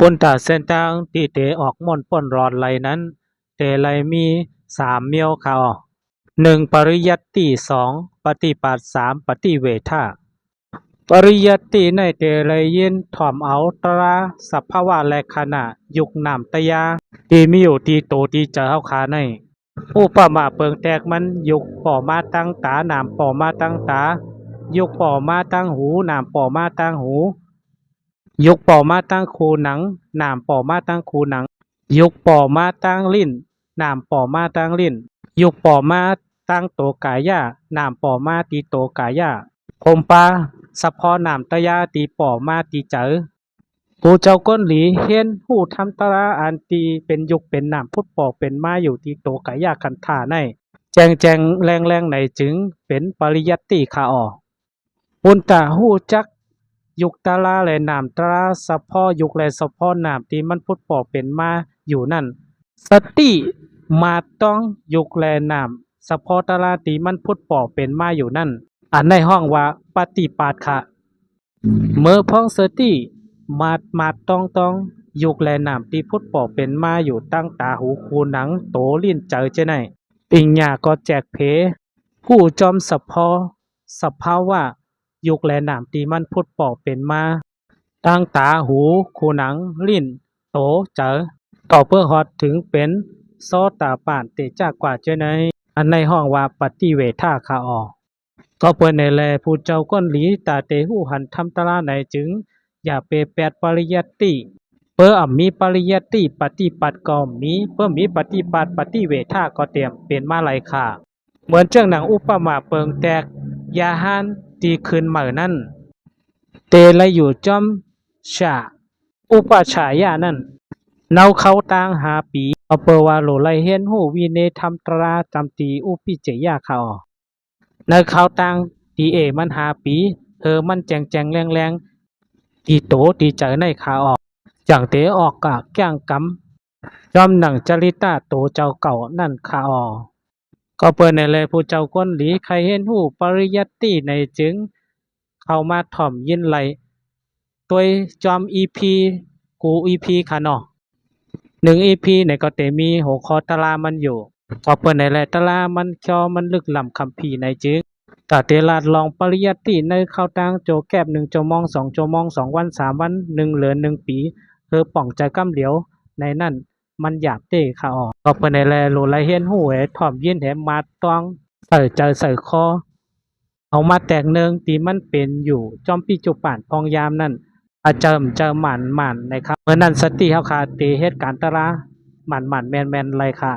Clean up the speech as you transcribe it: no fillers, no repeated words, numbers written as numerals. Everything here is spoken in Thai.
ปุณตาเส้นทางที่เตออกม่อนป้นรอดไหลนั้นเตไหลมี3เมียวเขา1ปริยัตติ2ปฏิปัติ3ปฏิเวทาปริยัตติในเตไหลยินถ่อมเอาตราสภาวะและขณะยุคนามตยาที่มีอยู่ที่โตที่เจอเฮาคาในอุปมาเปิงแตกมันยุกป่อมาตั้งตานามป่อมาตั้งตายุกป่อมาตั้งหูนามป่อมาตั้งหูยุกป่อมาตั้งคูหนังนามป่อมาตั้งคูหนังยุกป่อมาตั้งลิ้นนามป่อมาตั้งลิ้นยุกป่อมาตั้งโตกายานามป่อมาตีโตกายาคมปาสะพอนามตยาตีป่อมาตีเจอกูเจ้าก้นหลีเห็นหูทำตราอันตีเป็นยุคเป็นนามพุทธปอกเป็นมาอยู่ที่โตกายาคันธาในแจงแจงแรงแรงในจึงเป็นปริยัตติขาออปุณตาหูจักยุคตาลาและนามตราสะพอยุคและสะพอนามที่มันพุทธปอกเป็นมาอยู่นั่นสติมาต้องยุคและนามสะพอตาลาที่มันพุทธปอกเป็นมาอยู่นั่นอันในห้องว่าปฏิปัติค่ะเมื่อพ้องสติมาต้องยุคและนามที่พุทธปอกเป็นมาอยู่ตั้งตาหูคูหนังโตลิ้นเจอเจไหนปิงญาก็แจกเพผู้จอมสะพอสภาวะยุคและนามที่มันพุทธปอกเป็นมาตั้งตาหูคูหนังลิ้นโตเจอต่อเพื่อฮอดถึงเป็นโซตาปานเตจากกว่าเจไหนอันในห้องว่าปฏิเวทาคาออก็เปิ้นในแลผู้เจ้าก้นหลีตาเตหูหันทำตราไหนจึงอย่าเปแปดปริยัตติเพื่อมีปริยัตติปฏิปัติก็มีเพื่อมีปฏิปัติปฏิเวทาก็เตรียมเป็นมาหลายค่ะเหมือนเจ้าหนังอุปมาเปิงแตกยาหานตีคืนเหมือนั่นเตละอยู่จอมชาอุปชายานั่นเนาเข้าต่างหาปีเอาเปว่าโลไลเห็นหูวิเนธรรมตราจำตีอุปิเจยาเขาในเขาต่างตีเอมันหาปีมันแจงแจงแรงแรงตีโตตีเจอในขาออกอย่างเตออกกะแก้งกำยอมหนังจริตาโตเจ้าเก่านั่นขาออกก็เปิดในเลยผู้เจ้าก้นหลีใครเห็นหูปริยัตติในจึงเข้ามาถ่อมยินไหลตัวจอมอีพีกูอีพีค่ะเนาะ1 EP ในก็เตมีหัวข้อตารางมันอยู่ก็เปิดในแหละตารางมันมันลึกล้ำคัมภีร์ในจึงตาเตลาดลองปริยัตติในเข้าตังโจแก็บ1 ชั่วโมง 2 ชั่วโมง 2 วัน3 วัน1 เหลือ1 ปีป่องใจกำเหลียวในนั่นมันอยากเตะขาออกก็เปิดในแลโลไลเฮียนหูถ่อมยินแหมมาต้องใส่ใจใส่คอเอามาแตกเนืองตีมันเป็นอยู่จอมปีจุป่านพองยามนั่นอาเจิมหมันนะครับเมื่อนั้นสติเฮาคาเตเหตุการณ์ตราหมันแมนไรค่ะ